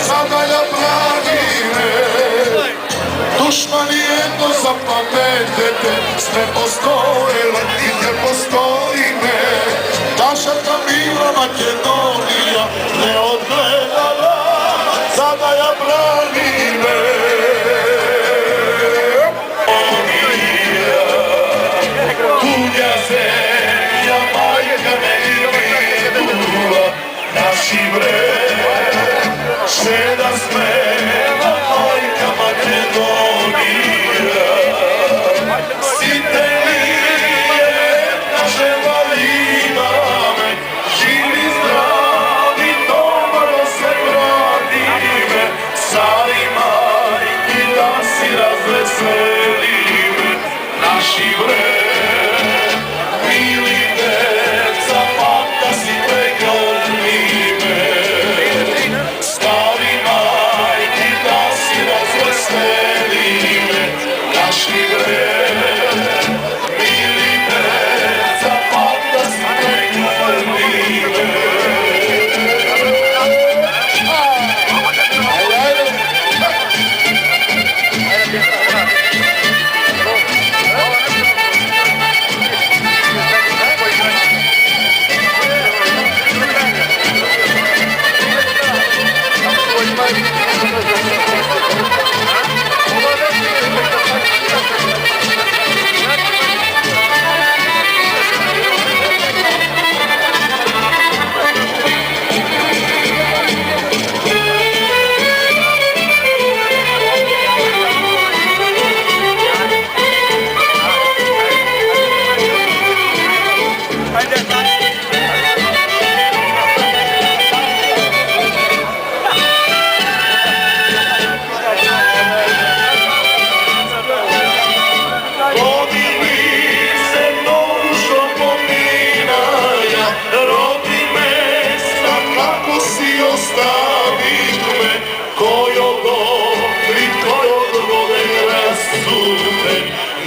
sada ja branim dušmani jedno zapametete, sve postojele i ne postoji me. Naša ta mila Makedonija ne odgledala, sada ja branim tuđa zemlja, majka me vidula, naši bre, še da smeva majka Makedonija. Site lije naše valima me, živi zdravi doma da se vrati me, sari majki da si razveseli me, naši bre.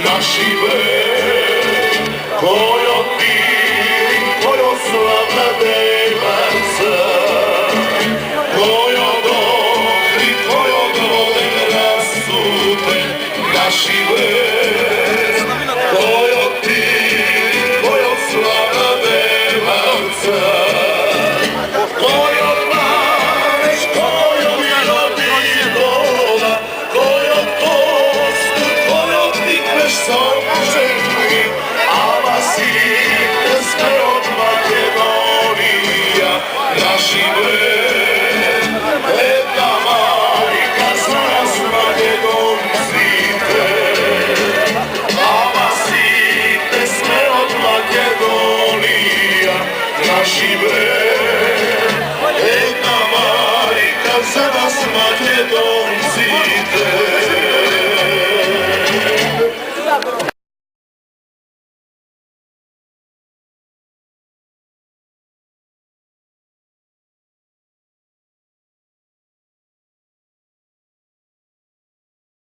Naši